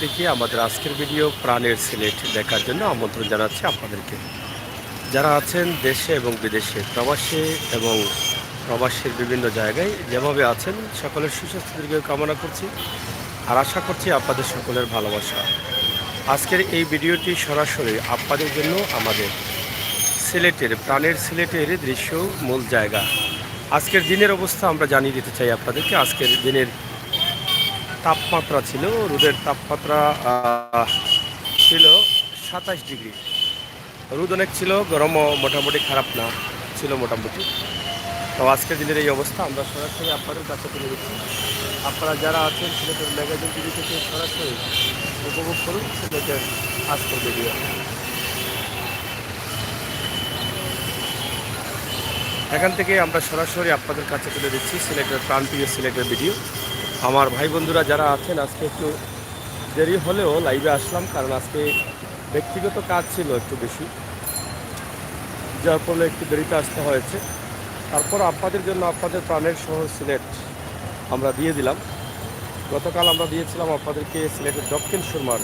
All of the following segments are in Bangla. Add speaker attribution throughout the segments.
Speaker 1: থেকে আমাদের আজকের ভিডিও প্রাণের সিলেট দেখার জন্য আমন্ত্রণ জানাচ্ছি আপনাদেরকে। যারা আছেন দেশে এবং বিদেশে, প্রবাসে এবং প্রবাসের বিভিন্ন জায়গায় যেভাবে আছেন, সকলের সুস্বাস্থ্য দীর্ঘ কামনা করছি আর আশা করছি আপনাদের সকলের ভালোবাসা। আজকের এই ভিডিওটি সরাসরি আপনাদের জন্য আমাদের সিলেটের প্রাণের সিলেটের দৃশ্য মূল জায়গা। আজকের দিনের অবস্থা আমরা জানিয়ে দিতে চাই আপনাদেরকে। আজকের দিনের তাপমাত্রা ছিল, রোদের তাপমাত্রা ছিল 27 ডিগ্রি। রোদ অনেক ছিল, গরমও মোটামুটি খারাপ না ছিল মোটামুটি। তো আজকের দিনের এই অবস্থা আমরা সরাসরি আপনাদের কাছে তুলে দিচ্ছি। আপনারা যারা আছেন সিলেটের ম্যাগাজিন টিভি থেকে সরাসরি উপভোগ করুন সিলেটের আজকের ভিডিও। এখান থেকে আমরা সরাসরি আপনাদের কাছে তুলে দিচ্ছি সিলেটের প্রান্তীয় সিলেটের ভিডিও। আমার ভাই বন্ধুরা যারা আছেন, আজকে একটু দেরি হলেও লাইভে আসলাম, কারণ আজকে ব্যক্তিগত কাজ ছিল একটু বেশি, যার ফলে একটু দেরিতে আসতে হয়েছে। তারপর আপনাদের জন্য আপনাদের প্রাণের শহর সিলেট আমরা দিয়ে দিলাম। গতকাল আমরা দিয়েছিলাম আপনাদেরকে সিলেটের দক্ষিণ সুরমার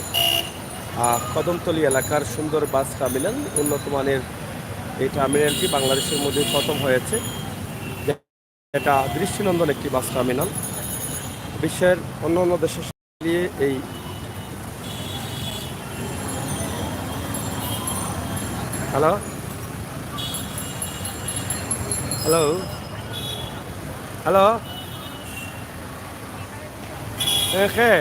Speaker 1: কদমতলী এলাকার সুন্দর বাস টার্মিনাল, উন্নত মানের এই টার্মিনালটি বাংলাদেশের মধ্যে প্রথম হয়েছে। এটা দৃষ্টিনন্দন একটি বাস টার্মিনাল। বিশ্বের অন্য অন্য দেশের দিয়ে এই হ্যালো হ্যালো হ্যালো হ্যাঁ,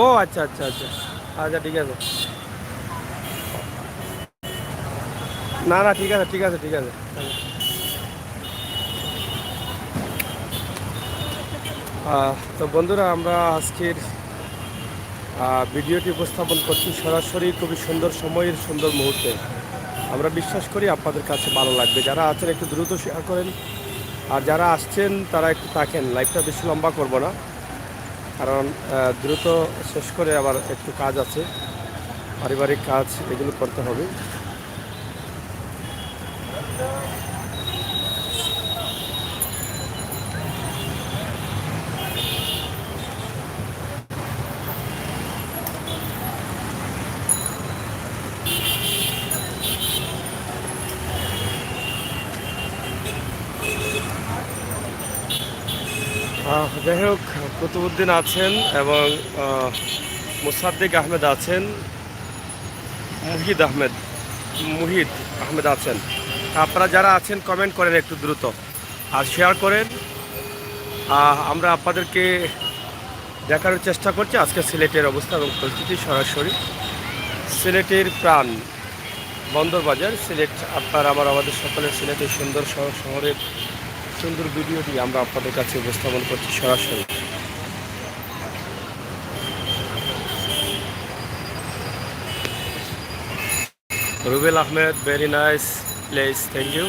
Speaker 1: ও আচ্ছা আচ্ছা আচ্ছা আচ্ছা, ঠিক আছে। না না, ঠিক আছে ঠিক আছে ঠিক আছে। তো বন্ধুরা, আমরা আজকের ভিডিওটি উপস্থাপন করছি সরাসরি খুবই সুন্দর সময়ের সুন্দর মুহূর্তে। আমরা বিশ্বাস করি আপনাদের কাছে ভালো লাগবে। যারা আছেন একটু দ্রুত শেয়ার করেন, আর যারা আসছেন তারা একটু থাকেন। লাইভটা বেশি লম্বা করব না, কারণ দ্রুত শেষ করে আবার একটু কাজ আছে, পারিবারিক কাজ, এগুলো করতে হবে। যাই হোক, কুতুবুদ্দিন আছেন এবং মুসাদ্দিক আহমেদ আছেন, মুহিদ আহমেদ আছেন। আপনারা যারা আছেন কমেন্ট করেন একটু দ্রুত আর শেয়ার করেন। আমরা আপনাদেরকে দেখানোর চেষ্টা করছি আজকে সিলেটের অবস্থা এবং পরিস্থিতি সরাসরি সিলেটের প্রাণ বন্দরবাজার সিলেট। আমাদের সকলের সিলেটের সুন্দর শহরের সুন্দর ভিডিওটি আমরা আপনাদের কাছে উপস্থাপন করছি সরাসরি। Rubel Ahmed, very nice place, thank you.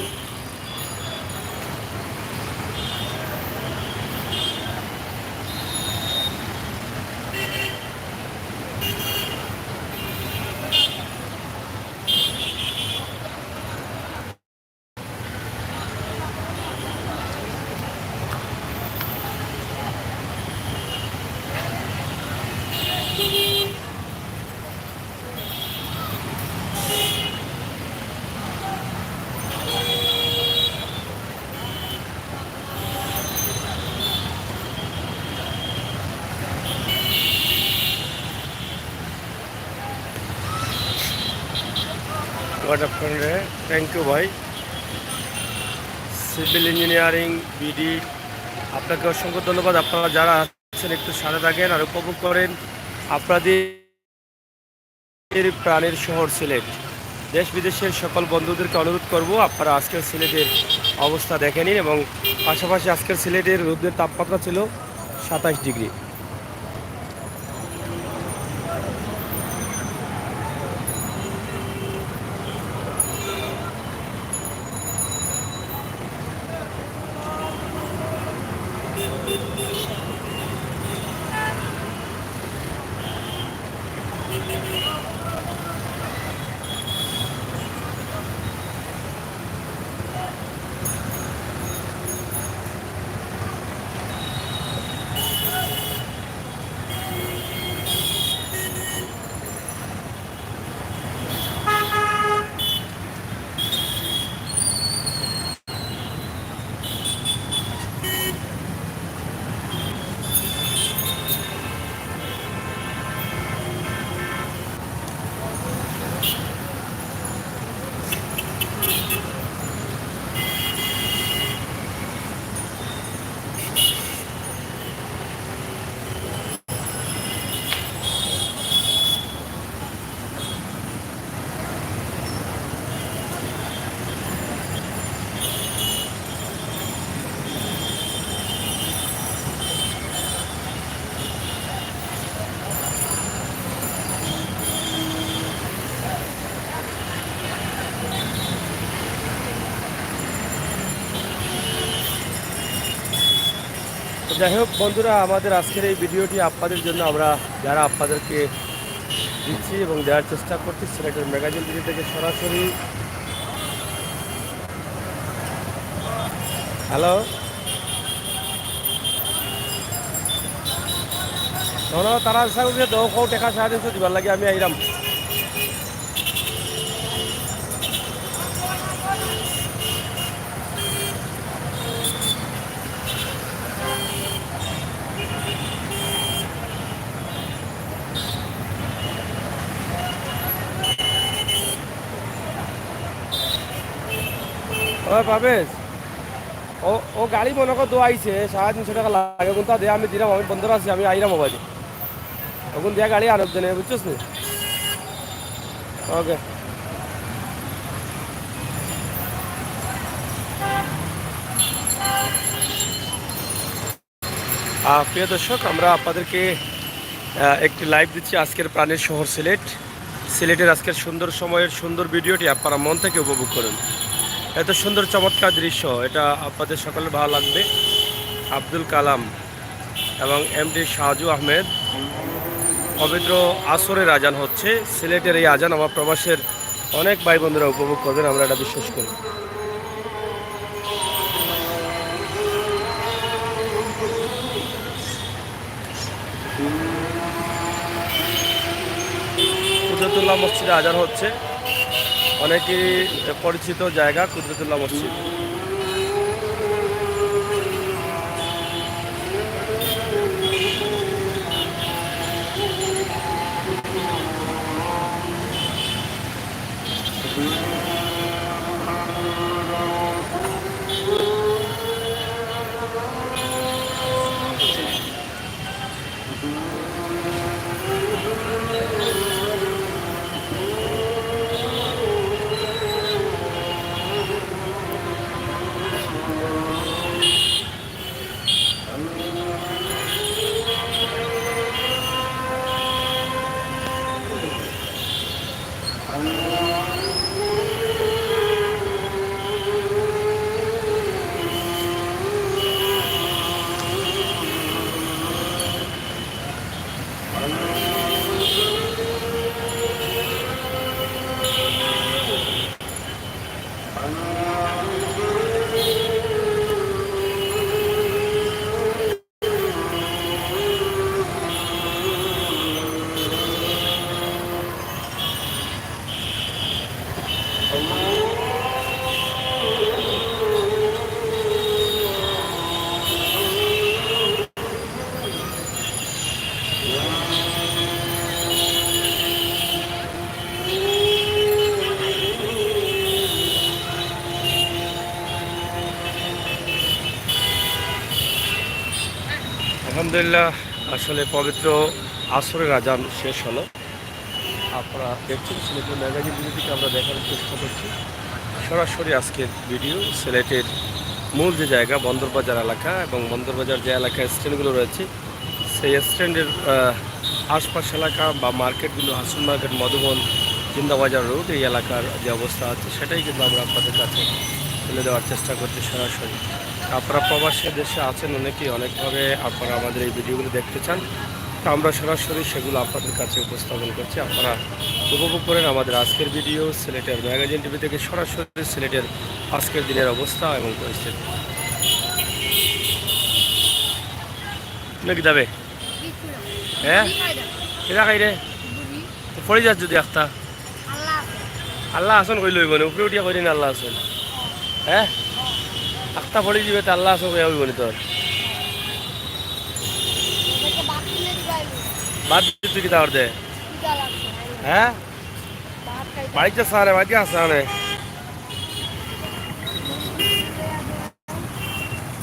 Speaker 1: Good afternoon, thank you ভাই। সিভিল ইঞ্জিনিয়ারিং বিডি, আপনাকে অসংখ্য ধন্যবাদ। আপনারা যারা আছেন একটু সাথে থাকেন আর উপভোগ করেন আপনাদের প্রাণের শহর সিলেট। দেশ বিদেশের সকল বন্ধুদেরকে অনুরোধ করব আপনারা আজকের সিলেটের অবস্থা দেখে নিন, এবং পাশাপাশি আজকের সিলেটের রোদের তাপমাত্রা ছিল 27 ডিগ্রি। যাই হোক বন্ধুরা, আমাদের আজকের এই ভিডিওটি আপনাদের জন্য আমরা যারা আপনাদেরকে দিচ্ছি এবং দেওয়ার চেষ্টা করছি সিলেটের ম্যাগাজিন টিভি থেকে সরাসরি। হ্যালো, তারা যে 10 টাকা 350 দিবার লাগে আমি আইরাম। ও পাবেশ, ও ও গাড়ি মনে কর দোয়াইছে 350 টাকা লাগে, কোনটা দিয়ে আমি দিলাম, আমি বন্ধ আছি, আমি আইরাম মোবাইলে ওখান দিয়ে গাড়ি আনব দেনে, বুঝছিস নি? ওকে। প্রিয় দর্শক, আমরা আপনাদেরকে একটি লাইভ দিচ্ছি আজকের প্রাণের শহর সিলেট। সিলেটের আজকের সুন্দর সময়ের সুন্দর ভিডিওটি আপনারা মন থেকে উপভোগ করুন। এত সুন্দর চমৎকার দৃশ্য, এটা আপনাদের সকলের ভালো লাগবে। আব্দুল কালাম এবং এমডি শাহজু আহমেদ, পবিত্র আসরের আজান হচ্ছে। সিলেটের এই আজান আমার প্রবাসের অনেক ভাই বন্ধুরা উপভোগ করবেন, আমরা এটা বিশ্বাস করি। কুদরতুল্লাহ মসজিদে আজান হচ্ছে, অনেকেই পরিচিত জায়গা কুদরতুল্লাহ মসজিদ। আলহামদুলিল্লাহ, আসলে পবিত্র আসরের আজান শেষ হলো। আপনারা দেখছেন সিলেটের ম্যাগাজিন টিভি থেকে আমরা দেখার চেষ্টা করছি সরাসরি আজকের ভিডিও। সিলেটের মূল যে জায়গা বন্দরবাজার এলাকা এবং বন্দরবাজার যে এলাকায় স্ট্যান্ডগুলো রয়েছে সেই স্ট্যান্ডের আশপাশ এলাকা বা মার্কেটগুলো, হাসুন মার্কেট, মধুবন, জিন্দাবাজার রোড, এই এলাকার যে অবস্থা আছে সেটাই কিন্তু আমরা আপনাদের কাছে তুলে দেওয়ার চেষ্টা করছি সরাসরি। আপনারা প্রবাসী দেশে আছেন অনেকেই, অনেকভাবে আপনারা আমাদের এই ভিডিওগুলো দেখতে চান, তো আমরা সরাসরি সেগুলো আপনাদের কাছে উপস্থাপন করছি। আপনারা উপভোগ করেন আমাদের আজকের ভিডিও সিলেটের ম্যাগাজিন টিভি থেকে সরাসরি সিলেটের আজকের দিনের অবস্থা এবং পরিস্থিতি। নাকি যাবে? হ্যাঁ, কেনা খাই রে পড়ে যাস যদি একটা আল্লাহ আসন কই লইব না, উপরে উঠিয়া করি না আল্লাহ আসন। হ্যাঁ, একটা পড়ে যাবে তো আল্লাহ আসন কই হইব না তোর। বাদ দিতে তুই কি তার দে? হ্যাঁ, বাড়িতে সারে বাড়িতে আসা অনেক।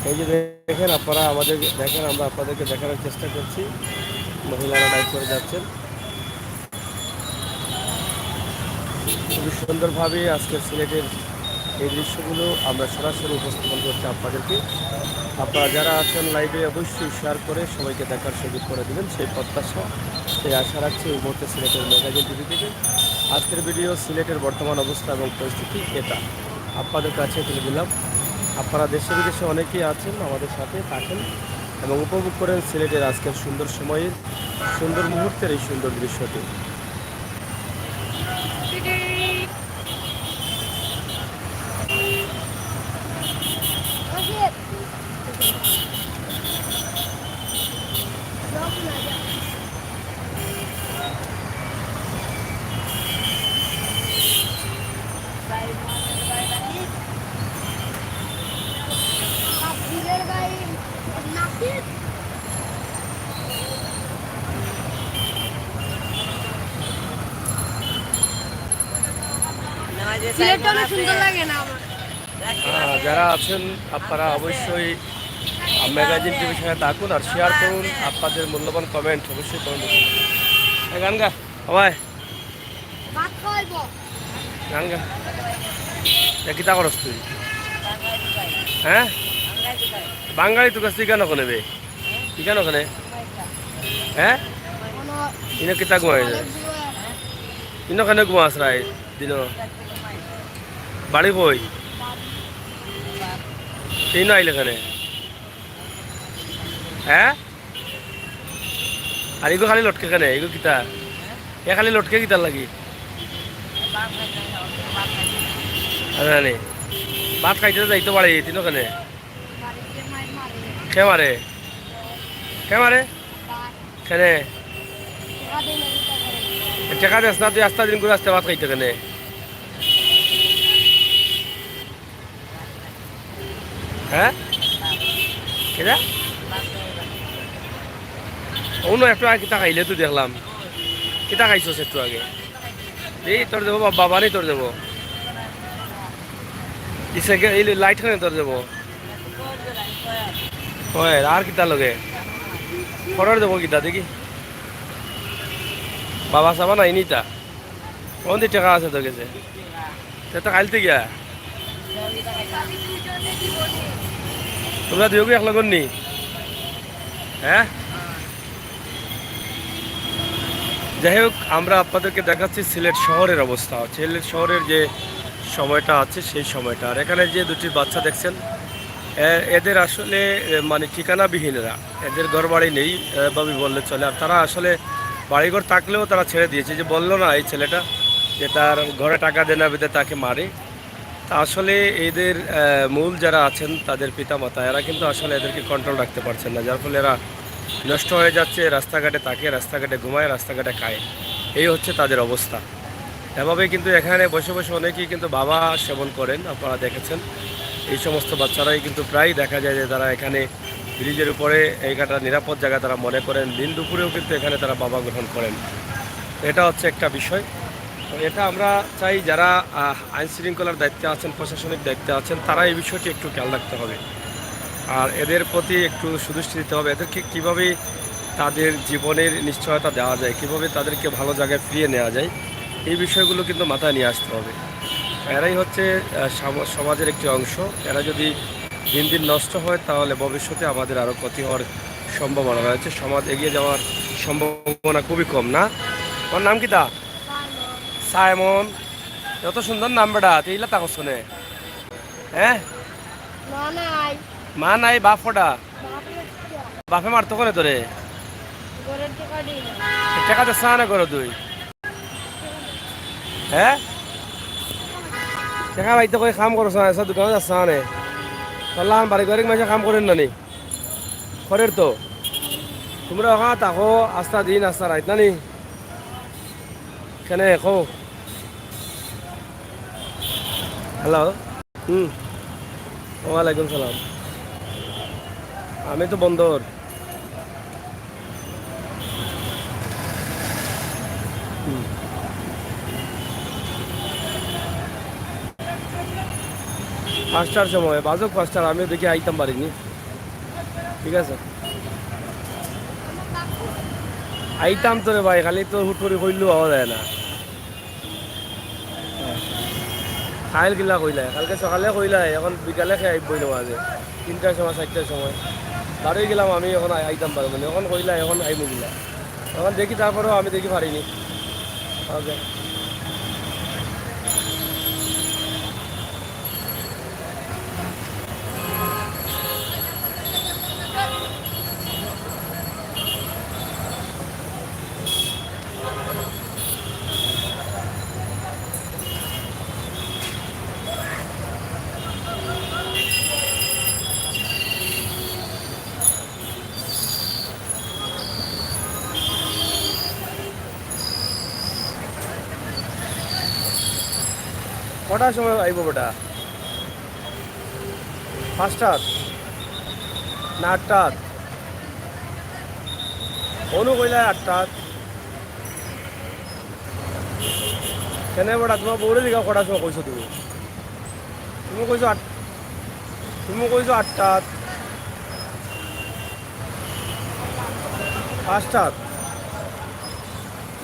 Speaker 1: এই যে দেখেন আপনারা আমাদের দেখেন, আমরা আপনাদেরকে দেখানোর চেষ্টা করছি। মহিলারা ডাইভ করে যাচ্ছেন খুবই সুন্দরভাবে। আজকে সিলেটের এই দৃশ্যগুলো আমরা সরাসরি উপস্থাপন করছি আপনাদেরকে। আপনারা যারা আছেন লাইভে অবশ্যই শেয়ার করে সবাইকে দেখার সুযোগ করে দেবেন, সেই প্রত্যাশা, সেই আশা রাখছি এই মুহূর্তে সিলেটের ম্যাগাজিন টিভি থেকে। আজকের ভিডিও সিলেটের বর্তমান অবস্থা এবং পরিস্থিতি এটা আপনাদের কাছে তুলে দিলাম। আপনারা দেশে বিদেশে অনেকেই আছেন, আমাদের সাথে থাকেন, এবং উপভোগ করেন সিলেটের আজকের সুন্দর সময়ের সুন্দর মুহূর্তের এই সুন্দর দৃশ্যটি। যারা আছেন আপনারা অবশ্যই ম্যাগাজিন টিভির সাথে থাকুন আর শেয়ার করুন, আপনাদের মূল্যবান কমেন্ট অবশ্যই করুন। গান গা সবাই গান গা কিতা করস তুই? হ্যাঁ বাঙালি তোর কাছ থেকে কেন নেবে? কি কেন ওখানে? হ্যাঁ ইনো কিতা ঘুমাই ইনো কেন ঘুমাস রায় দিন বাড়ি বই সেই না আইলে এখানে? হ্যাঁ আর এগুলো খালি লটকে কেন? এগুলো কিতা এ খালি লটকে কিতার লাগি? জানি ভাত খাইতে যাইতে পারে তিন ওখানে খে মারে খে মারে খেনে টেকা দেস না তুই আস্তা দিন করে আসতে ভাত খাইতে কেনে? হ্যাঁ কেটা অন্য একটু আগে কিতা খাইলে তুই দেখলাম কিতা খাইছস একটু আগে? এই তোর দেবো বাবা নেই তোর দেবো এই লাইট খানে তোর দেবো হয় আর কিতা লগে খড়র দেবো কিতা দেখি বাবা সাবা নাই নিতা কোন টাকা আছে তোর কাছে? তো কালতে গিয়া তোমরা দুই এক লগন নি? হ্যাঁ যাই হোক আমরা আপনাদেরকে দেখাচ্ছি সিলেট শহরের অবস্থা। সিলেট শহরের যে সময়টা আছে সেই সময়টা। আর এখানে যে দুটি বাচ্চা দেখছেন এদের আসলে মানে ঠিকানাবিহীনরা, এদের ঘর বাড়ি নেই ভাবে বললে চলে। আর তারা আসলে বাড়িঘর থাকলেও তারা ছেড়ে দিয়েছে। যে বললো না এই ছেলেটা যে তার ঘরে টাকা দেনা বেঁধে তাকে মারে, তা আসলে এদের মূল যারা আছেন তাদের পিতামাতা এরা কিন্তু আসলে এদেরকে কন্ট্রোল রাখতে পারছেন না, যার ফলে এরা নষ্ট হয়ে যাচ্ছে। রাস্তাঘাটে থাকে, রাস্তাঘাটে ঘুমায়, রাস্তাঘাটে খায়, এই হচ্ছে তাদের অবস্থা। এভাবে কিন্তু এখানে বসে বসে অনেকেই কিন্তু বাবা সেবন করেন, আপনারা দেখেছেন। এই সমস্ত বাচ্চারাই কিন্তু প্রায় দেখা যায় যে তারা এখানে ব্রিজের উপরে এইটা নিরাপদ জায়গা তারা মনে করেন, দিন দুপুরেও কিন্তু এখানে তারা বাবা গ্রহণ করেন। এটা হচ্ছে একটা বিষয়। তো এটা আমরা চাই যারা আইন শৃঙ্খলার দায়িত্বে আছেন, প্রশাসনিক দায়িত্বে আছেন, তারা এই বিষয়টি একটু খেয়াল রাখতে হবে আর এদের প্রতি একটু সুদৃষ্টি দিতে হবে। এদেরকে কীভাবে তাদের জীবনের নিশ্চয়তা দেওয়া যায়, কীভাবে তাদেরকে ভালো জায়গায় ফিরিয়ে নেওয়া যায়, এই বিষয়গুলো কিন্তু মাথায় নিয়ে আসতে হবে। এরাই হচ্ছে সমাজের একটি অংশ। এরা যদি দিন দিন নষ্ট হয় তাহলে ভবিষ্যতে আমাদের আরও ক্ষতি হওয়ার সম্ভাবনা রয়েছে। সমাজ এগিয়ে যাওয়ার সম্ভাবনা খুবই কম। না তোমার নাম কি? তা সাইমন, এত সুন্দর নাম বেটা, তুই তা শুনে? হ্যাঁ মা নাই বাপ ফোটা, বাপে মারতো কোনে তোরে? টাকা তো না করো তুই? হ্যাঁ টাকা বাইতে করে কাম করছ না, এসব দোকানে যাচ্ছ না? তোর বাড়ি ঘরে মাসে কাম করেন না নি? করের তো তোমরা ওখানে থাকো আস্তা দিন আস্তা রাইত না নি? কেন কো? হ্যালো ওয়ালাইকুম সালাম। আমি তো বন্দর। পাঁচটার সময় বাজক 5টার, আমিও দেখি আইতাম পারিনি। ঠিক আছে আইতাম তোরে ভাই, খালি তোর হুট করে কইলেও পাওয়া যায় না। খাইল গিলা কইলাই কালকে সকালে কইলাই, এখন বিকালে খেয়ে আইবই না আগে 3টার সময় 4টার সময় বাড়ি গেলাম আমি, এখন আইতাম পারবো না। এখন কইলাই এখন আইবো গিলা, এখন দেখি তারপরেও আমি দেখি পারিনি। ওকে কটার সময় আইব বেটা? 5টার না 8টার? অনু কইলা 8টার। কেন বেটা তোমার বউরে দিঘা কটার সময় কইছো তুমি? তুমি কইছো 8টার। 5টার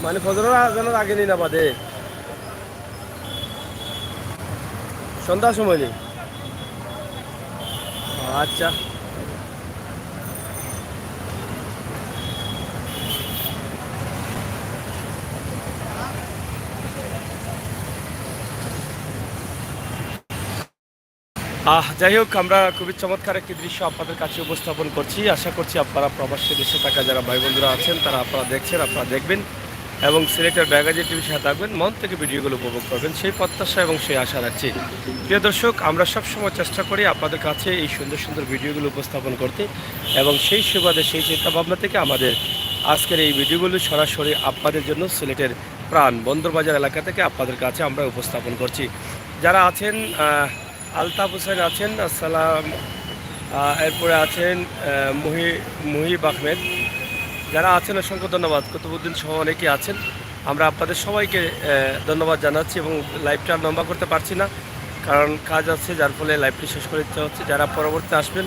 Speaker 1: মানে ফজরের আজানের আগে নিই না বাদে? সন্ধ্যার সময় নেই? আচ্ছা। যাই হোক, আমরা খুবই চমৎকার একটি দৃশ্য আপনাদের কাছে উপস্থাপন করছি। আশা করছি আপনারা প্রবাসী দেশে থাকা যারা ভাই বন্ধুরা আছেন তারা আপনারা দেখছেন, আপনারা দেখবেন এবং সিলেটের ম্যাগাজিন টিভির সাথে থাকবেন, মন থেকে ভিডিওগুলো উপভোগ করবেন সেই প্রত্যাশা এবং সেই আশা রাখছি। প্রিয় দর্শক, আমরা সবসময় চেষ্টা করি আপনাদের কাছে এই সুন্দর সুন্দর ভিডিওগুলো উপস্থাপন করতে এবং সেই সুবাদে সেই চিন্তাভাবনা থেকে আমাদের আজকের এই ভিডিওগুলো সরাসরি আপনাদের জন্য সিলেটের প্রাণ বন্দরবাজার এলাকা থেকে আপনাদের কাছে আমরা উপস্থাপন করছি। যারা আছেন আলতাফ হোসেন আছেন, আসসালাম। এরপরে আছেন মুহিব আহমেদ। যারা আছেন অসংখ্য ধন্যবাদ। কুতুবুদ্দিন সহ অনেকেই আছেন। আমরা আপনাদের সবাইকে ধন্যবাদ জানাচ্ছি এবং লাইভটা লম্বা করতে পারছি না, কারণ কাজ আছে, যার ফলে লাইভটি শেষ করে দিতে হচ্ছে। যারা পরবর্তী আসবেন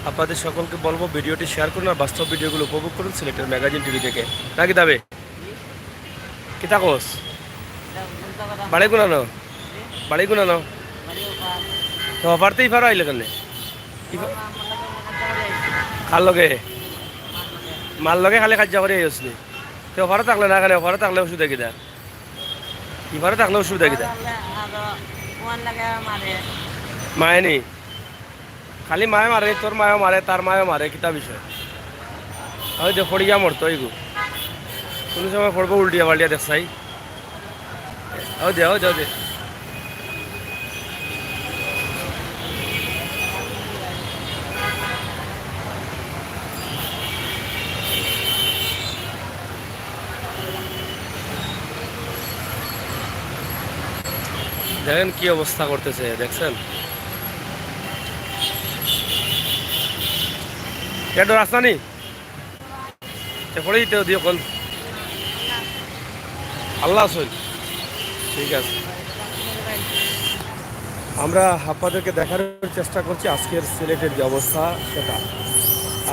Speaker 1: আপনাদের সকলকে বলবো ভিডিওটি শেয়ার করুন আর বাস্তব ভিডিওগুলো উপভোগ করুন সিলেটের ম্যাগাজিন টিভি থেকে। নাকি দাবে কিতা কোস বাড়ি গুনানো বাড়ি গুনানো তো অফারতেই ফারো আইলে কেন খার লগে মাল লগে খালি কাজ করে আসলি তো অফারে থাকলে না, কেন অফারে থাকলে ওষুধ দেখি দা, ইফারে থাকলে ওষুধ দেখি দা মায়ে নি খালি মায়ে মারে, তোর মায়ও মারে, তার মায়ও মারে, কিতা বিষয়? ওই যে ফড়িয়া মরতো এইগু কোনো সময় পড়বো উল্টিয়া পাল্টিয়া দেখছাই। ও দে ও দে ও দে দেখেন কি অবস্থা করতেছে, দেখছেন? কেটো রাস্তা নি পড়ে দিতে দিও কোন আল্লাহ আসল। ঠিক আছে, আমরা আপনাদেরকে দেখানোর চেষ্টা করছি আজকের সিলেটের যে অবস্থা সেটা।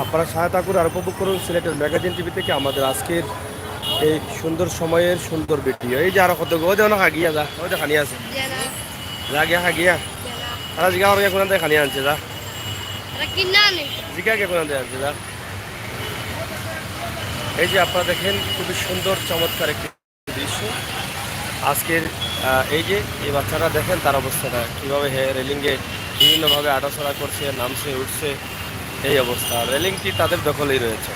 Speaker 1: আপনারা সহায়তা করে আর উপভোগ করুন সিলেটের ম্যাগাজিন টিভি থেকে আমাদের আজকের এই সুন্দর সময়ের সুন্দর ভিডিও। এই যে আরো কত গো দেও না খাগিয়া যা, ওই যে খানি আছে যা গিয়া খাগিয়া আর জিগা আর কোন খানি আনছে যা জিগা কে কোন আনছে যা। এই যে আপনারা দেখেন খুবই সুন্দর চমৎকার একটি দৃশ্য আজকের। এই যে এই বাচ্চারা দেখেন তার অবস্থাটা কীভাবে রেলিংয়ে বিভিন্নভাবে আটাছড়া করছে, নামছে উঠছে, এই অবস্থা। রেলিংটি তাদের দখলেই রয়েছে,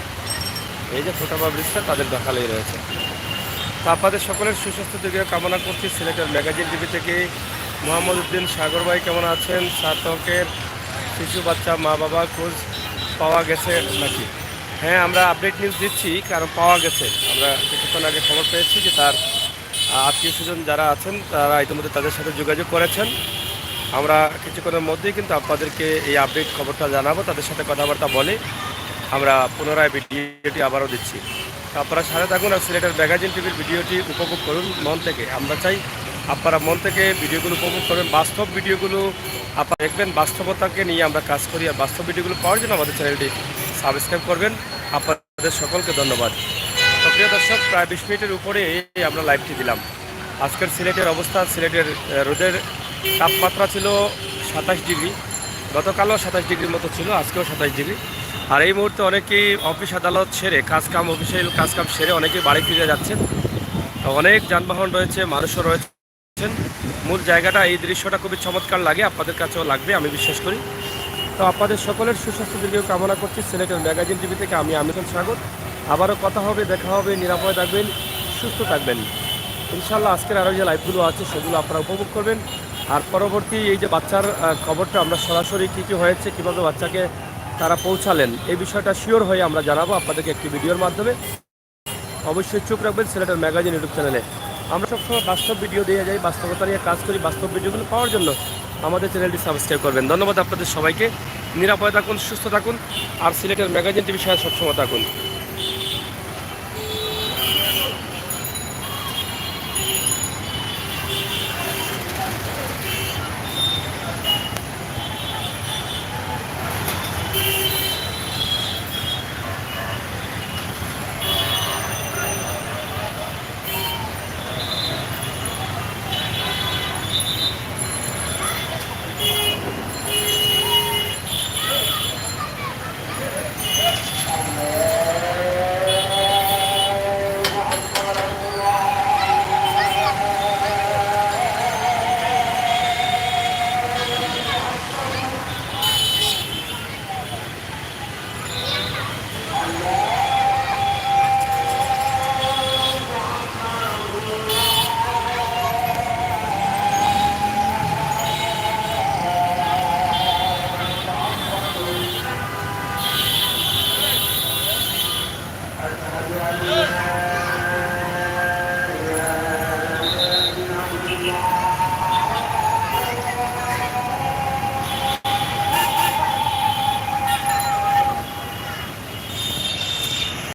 Speaker 1: এই যে ফোটাবা ব্রিজটা তাদের দখলেই রয়েছে। তা আপনাদের সকলের সুস্বাস্থ্য দিকে কামনা করছি সিলেটের ম্যাগাজিন টিভি থেকে। মোহাম্মদ উদ্দিন সাগর ভাই কেমন আছেন? সাতকের শিশু বাচ্চা মা বাবা খোঁজ পাওয়া গেছে নাকি? হ্যাঁ, আমরা আপডেট নিউজ দিচ্ছি, কারণ পাওয়া গেছে। আমরা কিছুক্ষণ আগে খবর পেয়েছি যে তার আত্মীয় স্বজন যারা আছেন তারা ইতিমধ্যে তাদের সাথে যোগাযোগ করেছেন। আমরা কিছুক্ষণের মধ্যেই কিন্তু আপনাদেরকে এই আপডেট খবরটা জানাবো। তাদের সাথে কথাবার্তা বলে আমরা পুনরায় ভিডিওটি আবারও দিচ্ছি। আপনারা সাথে থাকুন আর সিলেটের ম্যাগাজিন টিভির ভিডিওটি উপভোগ করুন মন থেকে। আমরা চাই আপনারা মন থেকে ভিডিওগুলো উপভোগ করবেন, বাস্তব ভিডিওগুলো আপনারা দেখবেন। বাস্তবতাকে নিয়ে আমরা কাজ করি, আর বাস্তব ভিডিওগুলো পাওয়ার জন্য আমাদের চ্যানেলটি সাবস্ক্রাইব করবেন। আপনাদের সকলকে ধন্যবাদ। তো প্রিয় দর্শক, প্রায় 20 মিনিটের উপরে আমরা লাইভটি দিলাম। আজকের সিলেটের অবস্থা, সিলেটের রোদের তাপমাত্রা ছিল 27 ডিগ্রি, গতকালও 27 ডিগ্রির মতো ছিল, আজকেও 27 ডিগ্রি। আর এই মুহূর্তে অনেকেই অফিস আদালত সেরে অফিসিয়াল কাজকাম সেরে অনেকেই বাড়ি ফিরে যাচ্ছেন। অনেক যানবাহন রয়েছে, মানুষও রয়েছেন। মূল জায়গাটা, এই দৃশ্যটা খুবই চমৎকার লাগে, আপনাদের কাছেও লাগবে আমি বিশ্বাস করি। তো আপনাদের সকলের সুস্বাস্থ্য দীর্ঘ কামনা করছি সিলেটের ম্যাগাজিন টিভি থেকে। আমি আমিনুল স্বাগত। আবারও কথা হবে, দেখা হবে। নিরাপদে থাকবেন, সুস্থ থাকবেন ইনশাল্লাহ। আজকের আরও যে লাইভগুলো আছে সেগুলো আপনারা উপভোগ করবেন। আর পরবর্তী এই যে বাচ্চার খবরটা আমরা সরাসরি কী কী হয়েছে, কীভাবে বাচ্চাকে তারা পৌঁছালেন, এই বিষয়টা শিওর হয়ে আমরা জানাবো আপনাদেরকে একটি ভিডিওর মাধ্যমে। অবশ্যই চোখ রাখবেন সিলেটের ম্যাগাজিন ইউটিউব চ্যানেলে। আমরা সবসময় বাস্তব ভিডিও দিয়ে যাই, বাস্তবতা নিয়ে কাজ করি। বাস্তব ভিডিওগুলো পাওয়ার জন্য আমাদের চ্যানেলটি সাবস্ক্রাইব করবেন। ধন্যবাদ আপনাদের সবাইকে। নিরাপদে থাকুন, সুস্থ থাকুন, আর সিলেটের ম্যাগাজিন টিভি সবসময় থাকুন।